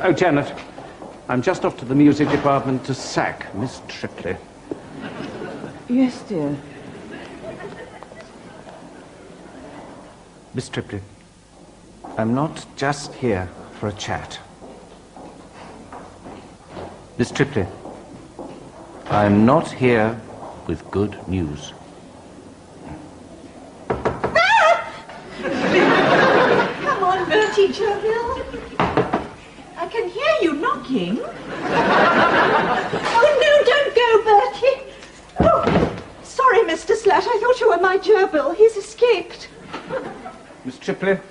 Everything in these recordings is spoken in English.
Oh, Janet, I'm just off to the music department to sack Miss Trippley. Yes, dear. Miss Trippley, I'm not just here for a chat. Miss Trippley, I'm not here with good news. Come on, Bertie Cherville. I can hear you knocking. Oh, no, don't go, Bertie. Oh, sorry, Mr. Slatt. I thought you were my gerbil. He's escaped. Miss Trippley,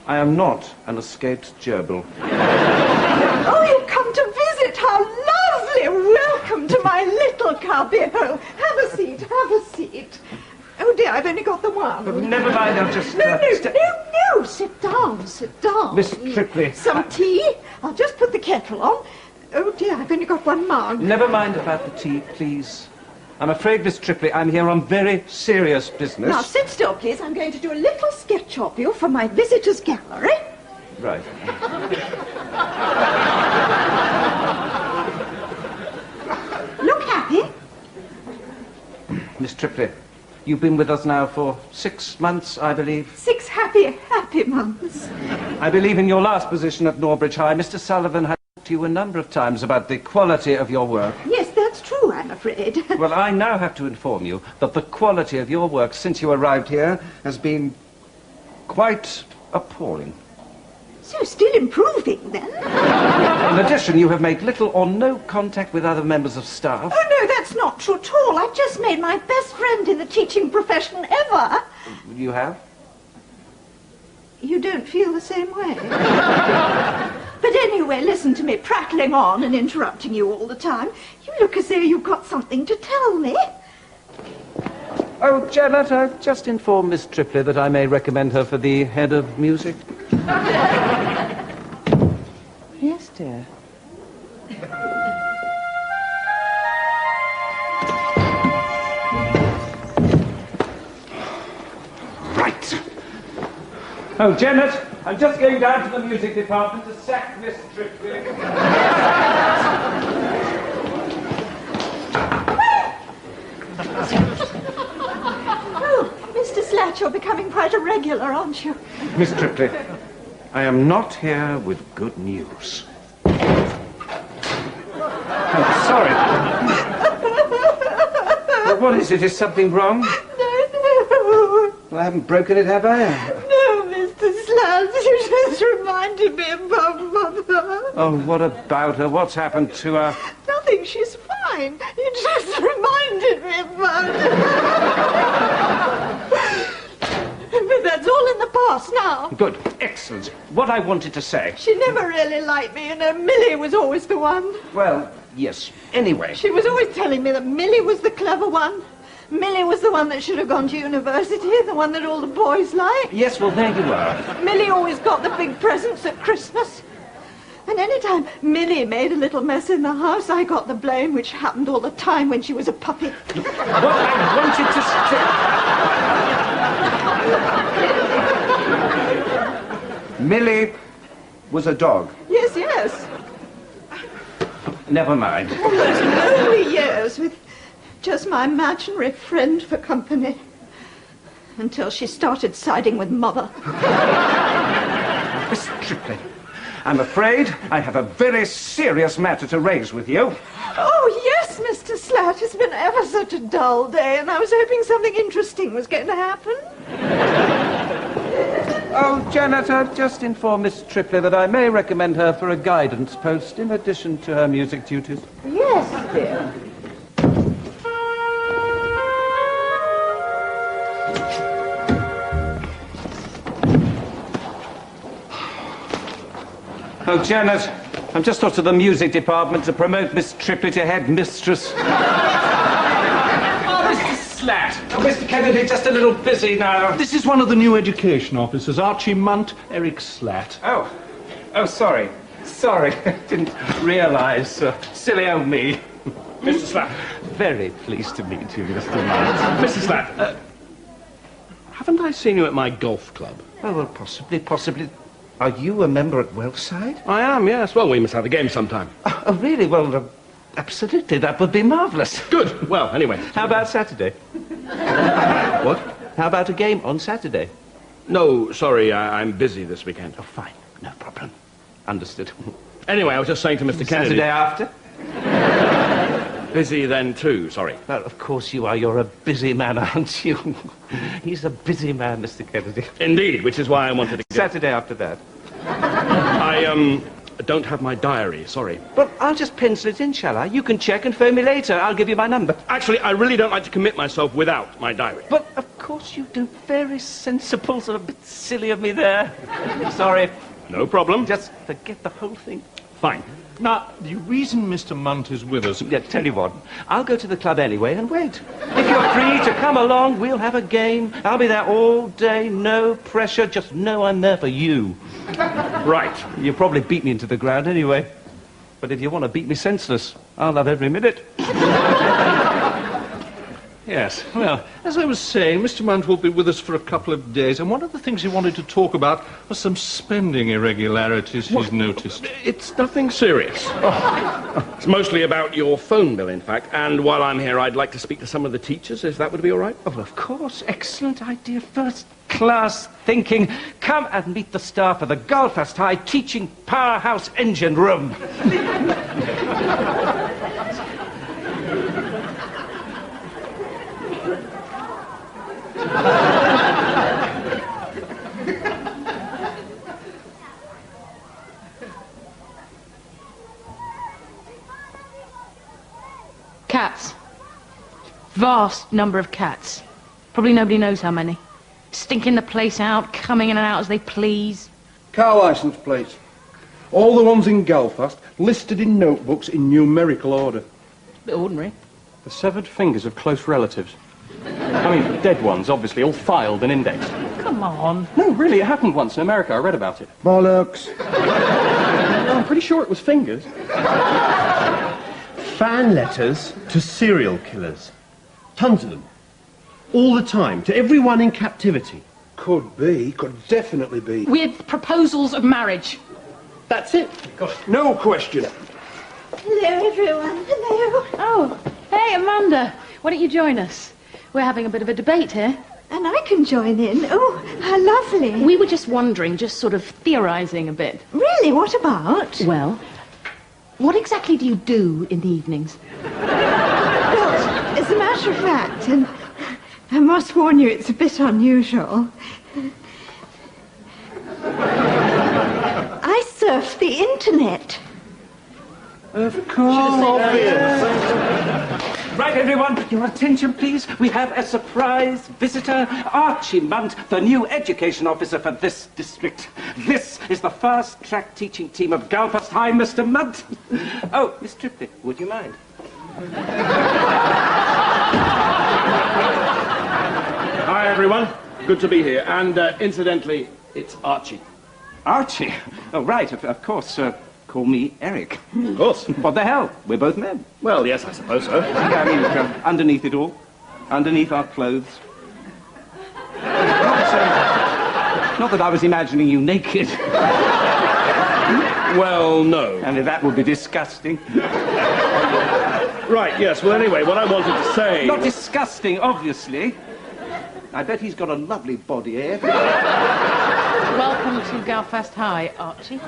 I am not an escaped gerbil. Oh, you've come to visit. How lovely. Welcome to my little cubbyhole. Have a seat, have a seat. Oh, dear, I've only got the one. But never mind, I'll just... No. Sit down, sit down. Miss Trippley. Some tea? I'll just put the kettle on. Oh, dear, I've only got one mug. Never mind about the tea, please. I'm afraid, Miss Trippley, I'm here on very serious business. Now, sit still, please. I'm going to do a little sketch of you for my visitors' gallery. Right. Look happy. Miss Trippley, you've been with us now for 6 months, I believe. 6 happy months. I believe in your last position at Norbridge High, Mr. Sullivan had talked to you a number of times about the quality of your work. Yes, that's true, I'm afraid. Well, I now have to inform you that the quality of your work since you arrived here has been quite appalling. So, still improving, then? In addition, you have made little or no contact with other members of staff. Oh, no, that's not true at all. I've just made my best friend in the teaching profession ever. You have? You don't feel the same way? But anyway, listen to me prattling on and interrupting you all the time. You look as though you've got something to tell me. Oh, Janet, I've just informed Miss Trippley that I may recommend her for the head of music. Yes, dear. Right. Oh, Janet, I'm just going down to the music department to sack Miss Trippley. Oh, Mr. Slatt, you're becoming quite a regular, aren't you? Miss Trippley, I am not here with good news. I'm sorry. Well, what is it? Is something wrong? No. Well, I haven't broken it, have I? No, Mr. Slatt, you just reminded me about Mother. Oh, what about her? What's happened to her? Nothing, she's fine. You just reminded me about her. But that's all in the past now. Good. Excellent. What I wanted to say... She never really liked me, Millie was always the one. Well, yes. Anyway... She was always telling me that Millie was the clever one. Millie was the one that should have gone to university, the one that all the boys liked. Yes, well, there you are. Millie always got the big presents at Christmas. And any time Millie made a little mess in the house, I got the blame, which happened all the time when she was a puppy. What I wanted to say... Millie was a dog. Yes. Never mind. All those lonely years with just my imaginary friend for company. Until she started siding with Mother. Miss Trippley, I'm afraid I have a very serious matter to raise with you. Oh, yes, Mr. Slatt. It's been ever such a dull day, and I was hoping something interesting was going to happen. Oh, Janet, I've just informed Miss Trippley that I may recommend her for a guidance post in addition to her music duties. Yes, dear. Oh, Janet, I'm just off to the music department to promote Miss Trippley to head mistress. Mr. Slatt. Oh, Mr. Kennedy, just a little busy now. This is one of the new education officers, Archie Munt, Eric Slatt. Oh, sorry. Didn't realise. Silly old me. Mr. Slatt. Very pleased to meet you, Mr. Munt. Mr. Slatt, haven't I seen you at my golf club? Oh, well, possibly. Are you a member at Wellside? I am, yes. Well, we must have a game sometime. Oh, really? Well, absolutely. That would be marvellous. Good. Well, anyway. How about Saturday? What? How about a game on Saturday? No, sorry, I'm busy this weekend. Oh, fine. No problem. Understood. Anyway, I was just saying to Mr. Kennedy... Saturday after? Busy then, too, sorry. Well, of course you are. You're a busy man, aren't you? He's a busy man, Mr. Kennedy. Indeed, which is why I wanted to get... Saturday after that. I don't have my diary, sorry. Well, I'll just pencil it in, shall I? You can check and phone me later. I'll give you my number. Actually, I really don't like to commit myself without my diary. But, of course you do. Very sensible. Sort of a bit silly of me there. Sorry. No problem. Just forget the whole thing. Fine. Now, the reason Mr. Munt is with us... Yeah, tell you what. I'll go to the club anyway and wait. If you're free to come along, we'll have a game. I'll be there all day. No pressure. Just know I'm there for you. Right. You'll probably beat me into the ground anyway. But if you want to beat me senseless, I'll love every minute. Yes, well, as I was saying, Mr. Munt will be with us for a couple of days, and one of the things he wanted to talk about was some spending irregularities he's noticed. It's nothing serious. Oh. It's mostly about your phone bill, in fact, and while I'm here, I'd like to speak to some of the teachers, if that would be all right. Oh, of course. Excellent idea. First-class thinking. Come and meet the staff of the Galfast High Teaching Powerhouse Engine Room. Cats. Vast number of cats. Probably nobody knows how many. Stinking the place out, coming in and out as they please. Car licence plates. All the ones in Belfast listed in notebooks in numerical order. Bit ordinary. The severed fingers of close relatives. I mean, dead ones, obviously, all filed and indexed. Come on. No, really, it happened once in America. I read about it. Bollocks. I'm pretty sure it was fingers. Fan letters to serial killers. Tons of them. All the time, to everyone in captivity. Could be, could definitely be. With proposals of marriage. That's it. No question. Hello, everyone. Hello. Oh, hey, Amanda. Why don't you join us? We're having a bit of a debate here. And I can join in. Oh, how lovely. We were just wondering, just sort of theorising a bit. Really? What about? Well, what exactly do you do in the evenings? Well, as a matter of fact, and I must warn you, it's a bit unusual. I surf the internet. Of course. Right, everyone, your attention, please. We have a surprise visitor, Archie Munt, the new education officer for this district. This is the fast-track teaching team of Galfast High, Mr. Munt. Oh, Miss Trippley, would you mind? Hi, everyone. Good to be here. And, incidentally, it's Archie. Archie? Oh, right, of course. Call me Eric. Of course. What the hell? We're both men. Well, yes, I suppose so. Yeah, I mean, underneath it all, underneath our clothes. Not that I was imagining you naked. Well, no. And that would be disgusting. Right, yes. Well, anyway, what I wanted to say... Not disgusting, obviously. I bet he's got a lovely body, eh? Welcome to Galfast High, Archie.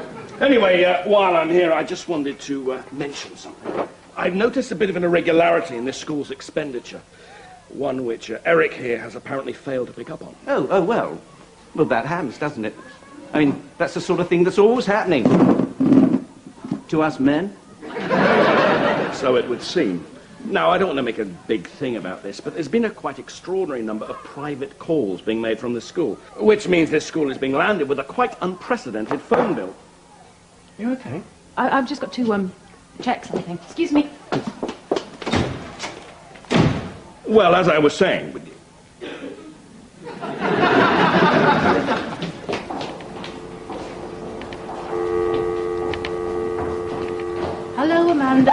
Anyway, while I'm here, I just wanted to mention something. I've noticed a bit of an irregularity in this school's expenditure. One which Eric here has apparently failed to pick up on. Oh, well. Well, that happens, doesn't it? I mean, that's the sort of thing that's always happening. To us men. So it would seem. Now, I don't want to make a big thing about this, but there's been a quite extraordinary number of private calls being made from the school, which means this school is being landed with a quite unprecedented phone bill. You okay? I've just got to, check something. Excuse me. Well, as I was saying with you. Hello, Amanda.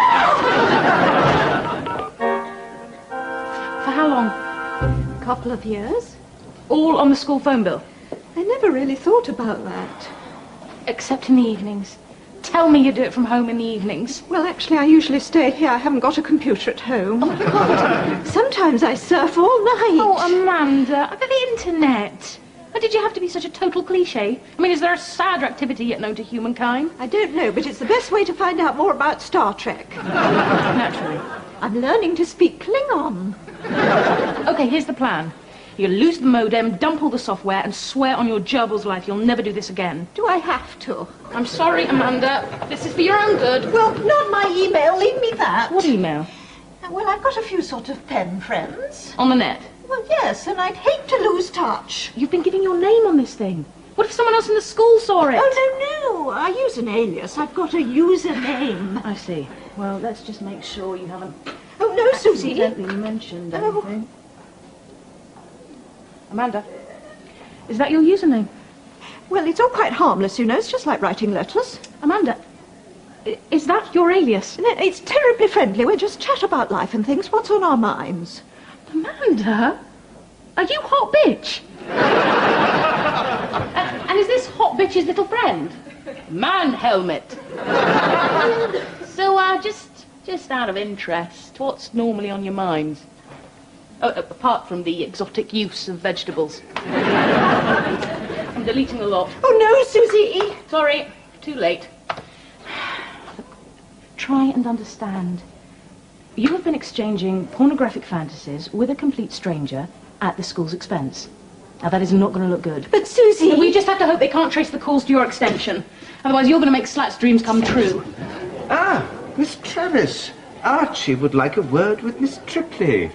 For how long? Couple of years. All on the school phone bill? I never really thought about that. Except in the evenings. Tell me you do it from home in the evenings. Well, actually, I usually stay here. I haven't got a computer at home. Oh, God. Sometimes I surf all night. Oh, Amanda, I've got the internet. Why did you have to be such a total cliché? I mean, is there a sadder activity yet known to humankind? I don't know, but it's the best way to find out more about Star Trek. Naturally. I'm learning to speak Klingon. Okay, here's the plan. You lose the modem, dump all the software, and swear on your gerbil's life you'll never do this again. Do I have to? I'm sorry, Amanda. This is for your own good. Well, not my email. Leave me that. What email? Well, I've got a few sort of pen friends. On the net? Well, yes, and I'd hate to lose touch. You've been giving your name on this thing. What if someone else in the school saw it? Oh, no. I use an alias. I've got a username. I see. Well, let's just make sure you haven't... Oh, no, Susie. accidentally mentioned anything. Amanda, is that your username? Well, it's all quite harmless, you know. It's just like writing letters. Amanda, is that your alias? It's terribly friendly. We just chat about life and things. What's on our minds? Amanda, are you hot bitch? And is this hot bitch's little friend? Man helmet. So, just out of interest, what's normally on your minds? Oh, apart from the exotic use of vegetables. I'm deleting a lot. Oh, no, Susie! Sorry, too late. Try and understand. You have been exchanging pornographic fantasies with a complete stranger at the school's expense. Now, that is not going to look good. But, Susie... We just have to hope they can't trace the calls to your extension. Otherwise, you're going to make Slatt's dreams come true. Ah, Miss Travis. Archie would like a word with Miss Trippley.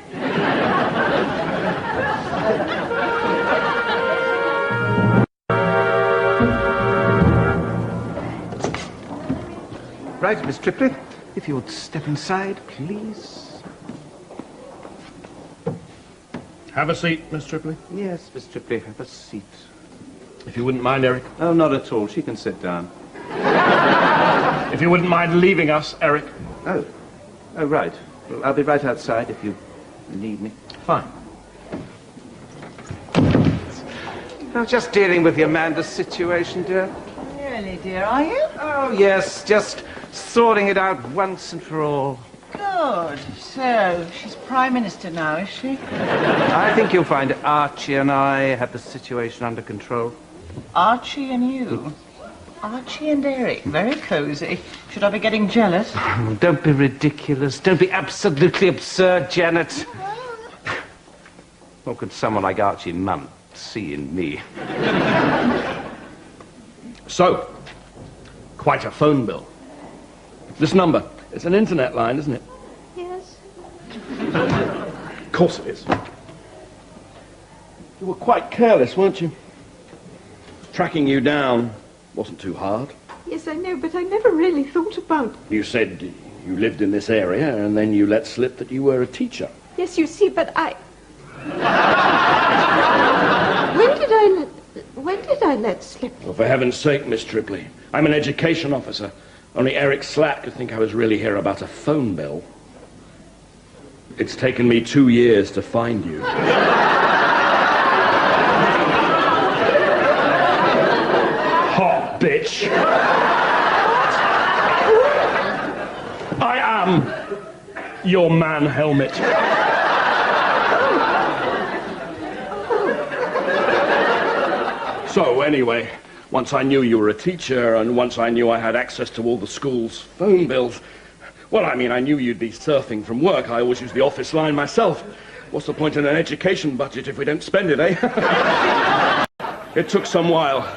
Right, Miss Trippley. If you would step inside, please. Have a seat, Miss Trippley. Yes, Miss Trippley, have a seat. If you wouldn't mind, Eric. Oh, not at all. She can sit down. If you wouldn't mind leaving us, Eric. Oh, right. Well, I'll be right outside if you need me. Fine. I'm just dealing with the Amanda situation, dear. Really, dear, are you? Oh, yes, just sorting it out once and for all. Good. So, she's Prime Minister now, is she? I think you'll find Archie and I have the situation under control. Archie and you? Archie and Eric. Very cosy. Should I be getting jealous? Oh, don't be ridiculous. Don't be absolutely absurd, Janet. What could someone like Archie Munt see in me? So, quite a phone bill. This number, it's an internet line, isn't it? Yes. Of course it is. You were quite careless, weren't you? Tracking you down wasn't too hard. Yes, I know, but I never really thought about... You said you lived in this area, and then you let slip that you were a teacher. Yes, you see, but I... When did I let slip? Well, for heaven's sake, Miss Trippley. I'm an education officer. Only Eric Slatt could think I was really here about a phone bill. It's taken me 2 years to find you. Hot bitch. I am your man helmet. So, anyway, once I knew you were a teacher, and once I knew I had access to all the school's phone bills, well, I mean, I knew you'd be surfing from work. I always use the office line myself. What's the point in an education budget if we don't spend it, eh? It took some while.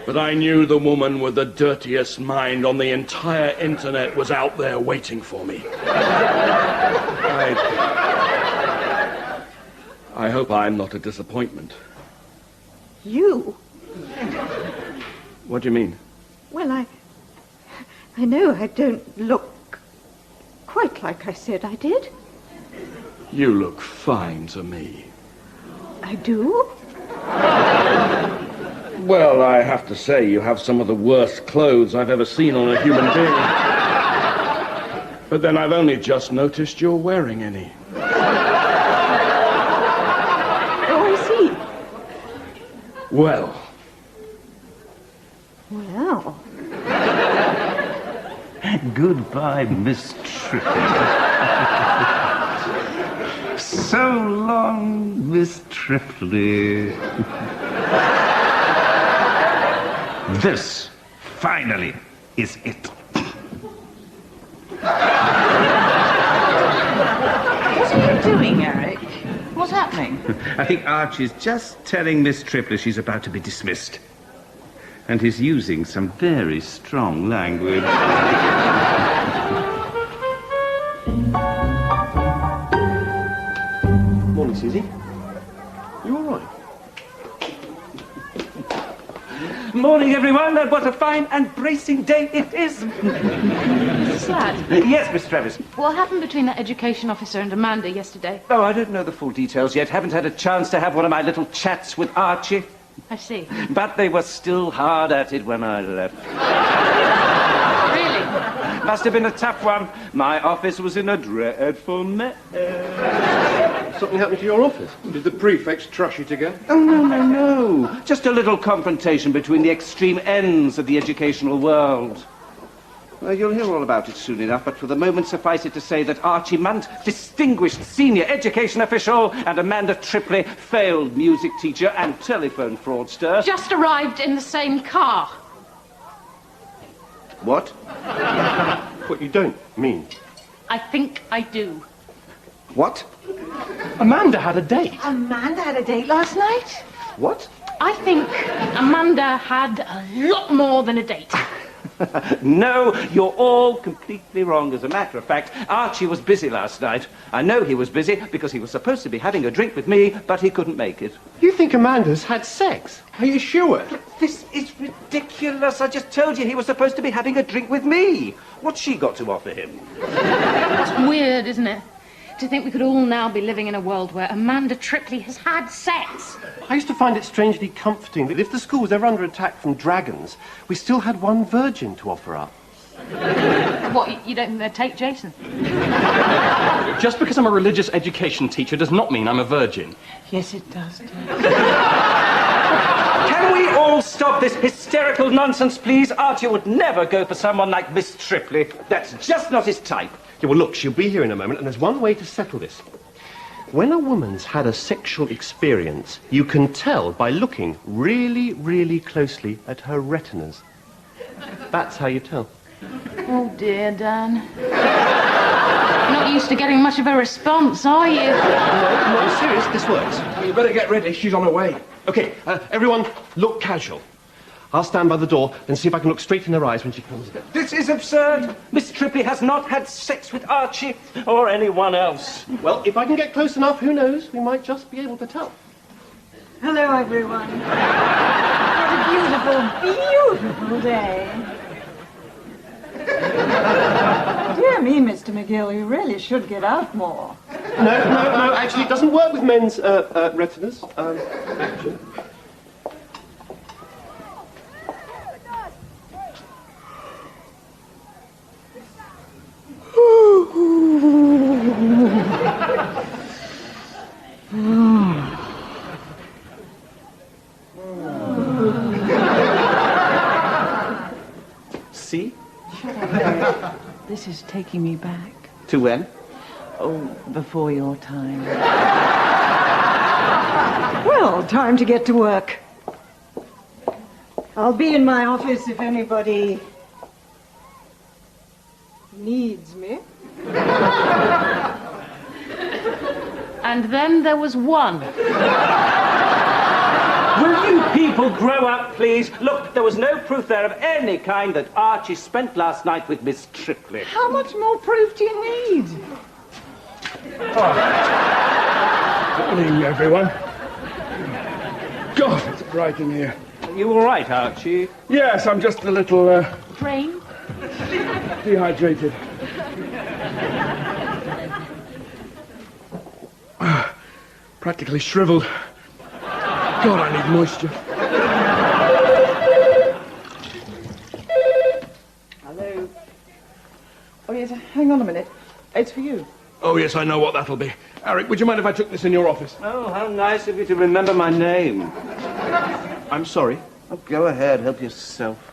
But I knew the woman with the dirtiest mind on the entire internet was out there waiting for me. I hope I'm not a disappointment. You? What do you mean? Well, I know I don't look quite like I said I did. You look fine to me. I do? Well, I have to say, you have some of the worst clothes I've ever seen on a human being. But then I've only just noticed you're wearing any. Oh, I see. Well, Well, Goodbye, Miss Trippley. So long, Miss Trippley. This, finally, is it. What are you doing, Eric? What's happening? I think Archie's just telling Miss Trippley she's about to be dismissed. And he's using some very strong language. Morning, Susie. You all right? Morning, everyone, and what a fine and bracing day it is. Slatt, Yes, Miss Travis. what happened between that education officer and Amanda yesterday? Oh, I don't know the full details yet. Haven't had a chance to have one of my little chats with Archie. I see. But they were still hard at it when I left. Really? Must have been a tough one. My office was in a dreadful mess. Something happened to your office? Did the prefects trash it again? Oh, no. Just a little confrontation between the extreme ends of the educational world. Well, you'll hear all about it soon enough, but for the moment suffice it to say that Archie Munt, distinguished senior education official, and Amanda Trippley, failed music teacher and telephone fraudster... Just arrived in the same car. What? What you don't mean. I think I do. What? Amanda had a date. Amanda had a date last night? What? I think Amanda had a lot more than a date. No, you're all completely wrong. As a matter of fact, Archie was busy last night. I know he was busy because he was supposed to be having a drink with me, but he couldn't make it. You think Amanda's had sex? Are you sure? This is ridiculous. I just told you he was supposed to be having a drink with me. What's she got to offer him? It's weird, isn't it? To think we could all now be living in a world where Amanda Trippley has had sex. I used to find it strangely comforting that if the school was ever under attack from dragons, we still had one virgin to offer up. What, you don't think they'd take Jason? Just because I'm a religious education teacher does not mean I'm a virgin. Yes, it does. Can we all stop this hysterical nonsense, please? Archie would never go for someone like Miss Trippley. That's just not his type. Yeah, well, look, she'll be here in a moment, and there's one way to settle this. When a woman's had a sexual experience, you can tell by looking really, really closely at her retinas. That's how you tell. Oh, dear, Dan. You're not used to getting much of a response, are you? No, I'm serious, this works. You better get ready, she's on her way. Okay, everyone, look casual. I'll stand by the door and see if I can look straight in her eyes when she comes in. This is absurd. Miss Trippley has not had sex with Archie or anyone else. Well, if I can get close enough, who knows? We might just be able to tell. hello, everyone. What a beautiful, beautiful day. Dear me, Mr. McGill, you really should get out more. No, actually, it doesn't work with men's retinas. See? This is taking me back. To when? Oh, before your time. Well, time to get to work. I'll be in my office if anybody needs me. And then there was one. Will you people grow up, please? Look, there was no proof there of any kind that Archie spent last night with Miss Trippley. How much more proof do you need? Morning, everyone. God, it's bright in here. Are you all right, Archie? Yes, I'm just a little, Train? dehydrated. Practically shriveled. God, I need moisture. Hello. Oh, yes, hang on a minute. It's for you. Oh, yes, I know what that'll be. Eric, would you mind if I took this in your office? Oh, how nice of you to remember my name. I'm sorry. Oh, go ahead, help yourself.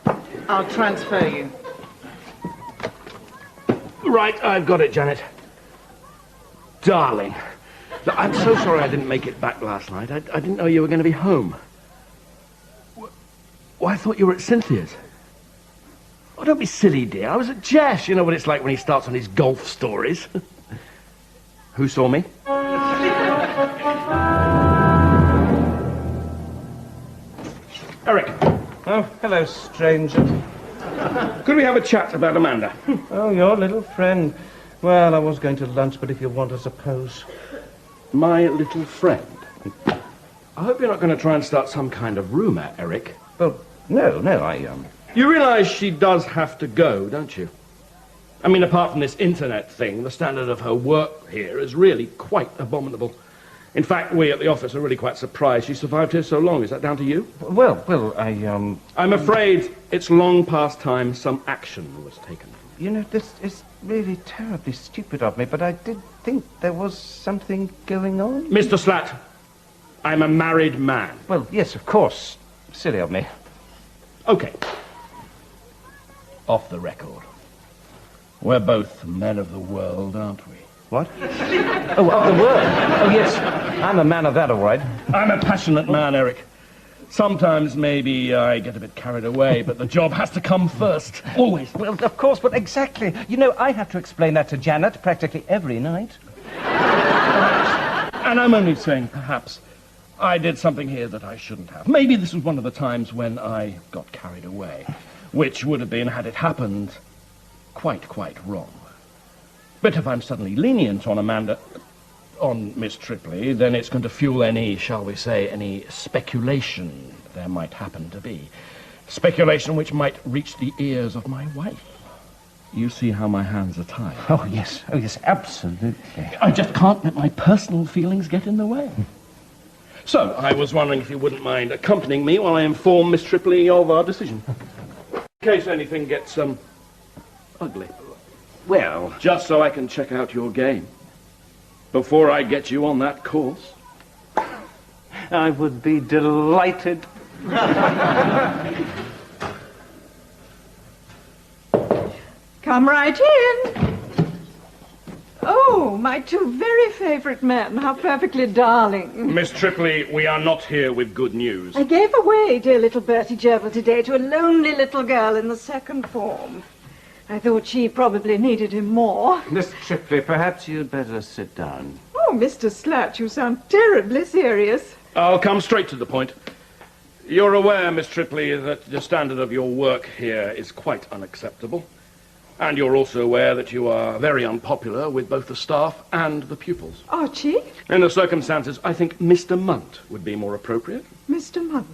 I'll transfer you. Right, I've got it, Janet. Darling. Look, I'm so sorry I didn't make it back last night. I didn't know you were going to be home. Well, I thought you were at Cynthia's. Oh, don't be silly, dear. I was at Jess. You know what it's like when he starts on his golf stories. Who saw me? Eric. Oh, hello, stranger. Could we have a chat about Amanda? Oh, your little friend. Well, I was going to lunch, but if you want, I suppose. My little friend? I hope you're not going to try and start some kind of rumour, Eric. Well, no, You realise she does have to go, don't you? I mean, apart from this internet thing, the standard of her work here is really quite abominable. In fact, we at the office are really quite surprised she survived here so long. Is that down to you? Well, I'm afraid it's long past time some action was taken. You know, this is really terribly stupid of me, but I did think there was something going on. Mr. Slatt, I'm a married man. Well, yes, of course. Silly of me. Okay. Off the record. We're both men of the world, aren't we? What? Oh, of the world. Oh, yes. I'm a man of that, all right. I'm a passionate man, Eric. Sometimes maybe I get a bit carried away, but the job has to come first. Always. Well, of course, but exactly. You know, I have to explain that to Janet practically every night. And I'm only saying, perhaps, I did something here that I shouldn't have. Maybe this was one of the times when I got carried away, which would have been, had it happened, quite wrong. But if I'm suddenly lenient on Miss Trippley, then it's going to fuel any, shall we say, any speculation there might happen to be. Speculation which might reach the ears of my wife. You see how my hands are tied. Oh, yes, absolutely. I just can't let my personal feelings get in the way. So, I was wondering if you wouldn't mind accompanying me while I inform Miss Trippley of our decision. In case anything gets, ugly. Well, just so I can check out your game. Before I get you on that course. I would be delighted. Come right in. Oh, my two very favourite men. How perfectly darling. Miss Trippley, we are not here with good news. I gave away dear little Bertie Gerbil today to a lonely little girl in the second form. I thought she probably needed him more. Miss Trippley, perhaps you'd better sit down. Oh, Mr. Slatt, you sound terribly serious. I'll come straight to the point. You're aware, Miss Trippley, that the standard of your work here is quite unacceptable. And you're also aware that you are very unpopular with both the staff and the pupils. Archie? In the circumstances, I think Mr. Munt would be more appropriate. Mr. Munt?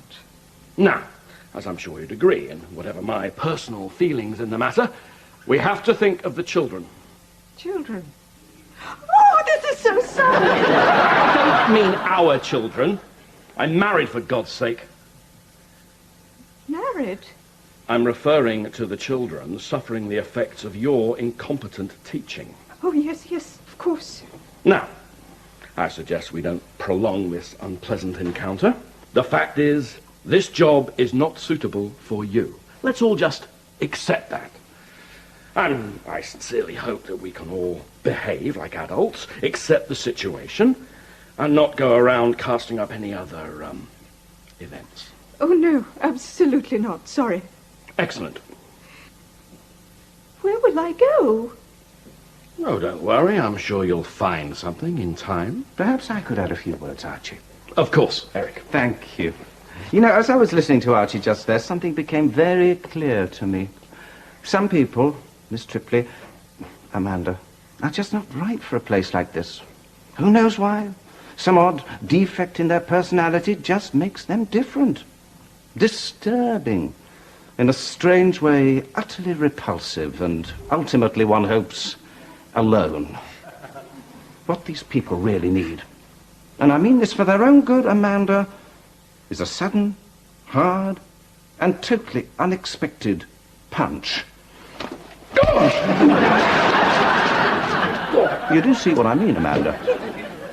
Now, as I'm sure you'd agree, and whatever my personal feelings in the matter, we have to think of the children. Children? Oh, this is so sad. I don't mean our children. I'm married, for God's sake. Married? I'm referring to the children suffering the effects of your incompetent teaching. Oh, yes, of course. Now, I suggest we don't prolong this unpleasant encounter. The fact is, this job is not suitable for you. Let's all just accept that. And I sincerely hope that we can all behave like adults, accept the situation, and not go around casting up any other, events. Oh, no, absolutely not. Sorry. Excellent. Where will I go? Oh, don't worry. I'm sure you'll find something in time. Perhaps I could add a few words, Archie. Of course, Eric. Thank you. You know, as I was listening to Archie just there, something became very clear to me. Some people, Miss Trippley, Amanda, are just not right for a place like this. Who knows why? Some odd defect in their personality just makes them different. Disturbing. In a strange way, utterly repulsive, and ultimately, one hopes, alone. What these people really need, and I mean this for their own good, Amanda, is a sudden, hard, and totally unexpected punch. You do see what I mean, Amanda?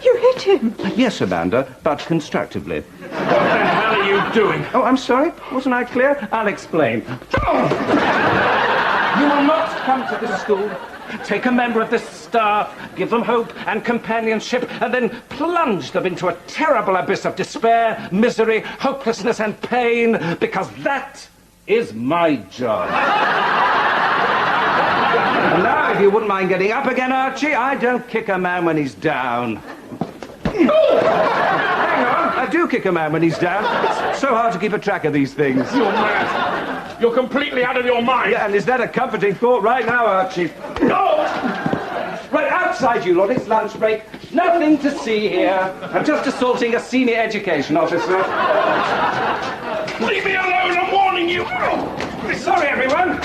You hit him. Yes, Amanda, but constructively. What the hell are you you doing? Oh, I'm sorry. Wasn't I clear? I'll explain. You will not come to this school, take a member of this staff, give them hope and companionship, and then plunge them into a terrible abyss of despair, misery, hopelessness, and pain, because that is my job. And now, if you wouldn't mind getting up again, Archie, I don't kick a man when he's down. Hang on, I do kick a man when he's down. It's so hard to keep a track of these things. You're mad. You're completely out of your mind. Yeah, and is that a comforting thought right now, Archie? No! Right, outside you lot, it's lunch break. Nothing to see here. I'm just assaulting a senior education officer. Leave me alone, I'm warning you! Sorry, everyone.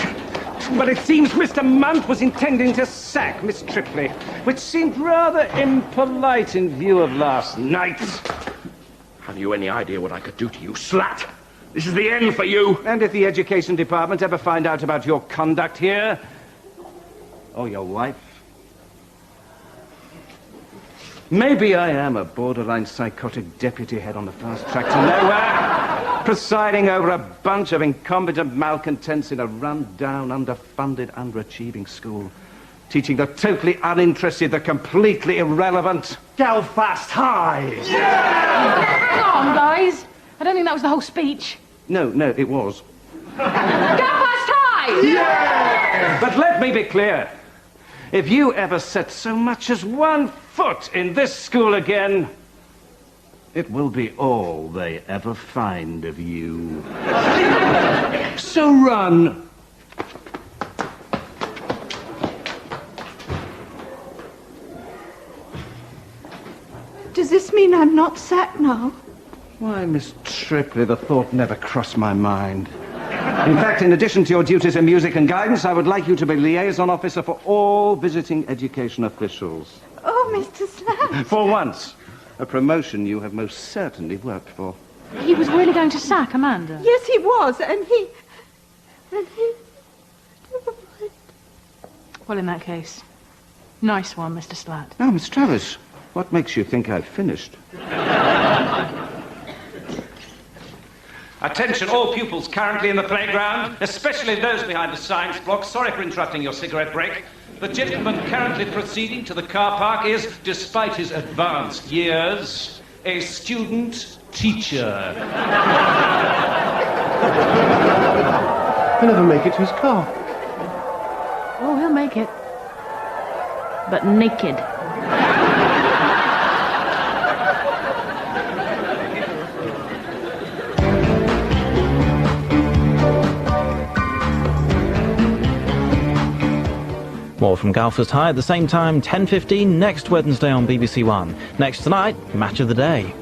But it seems Mr. Munt was intending to sack Miss Trippley, which seemed rather impolite in view of last night. Have you any idea what I could do to you, Slatt? This is the end for you. And if the education department ever find out about your conduct here, or your wife, maybe I am a borderline psychotic deputy head on the fast track to nowhere, presiding over a bunch of incompetent malcontents in a run-down, underfunded, underachieving school, teaching the totally uninterested, the completely irrelevant Galfast High. Yeah! Hang on, guys. I don't think that was the whole speech. No, it was. Galfast High! Yeah! But let me be clear. If you ever set so much as 1 foot in this school again, it will be all they ever find of you. So run. Does this mean I'm not sacked now? Why, Miss Trippley, the thought never crossed my mind. In fact, in addition to your duties in music and guidance, I would like you to be liaison officer for all visiting education officials. Oh, Mr. Slatt. For once. A promotion you have most certainly worked for. He was really going to sack Amanda. Yes, he was, and he... Well, in that case, nice one, Mr. Slatt. Now, Miss Travers, what makes you think I've finished? Attention all pupils currently in the playground, especially those behind the science block. Sorry for interrupting your cigarette break. The gentleman currently proceeding to the car park is, despite his advanced years, a student teacher. He'll never make it to his car. Oh, he'll make it. But naked. More from Galfast High at the same time, 10:15 next Wednesday on BBC One. Next tonight, Match of the Day.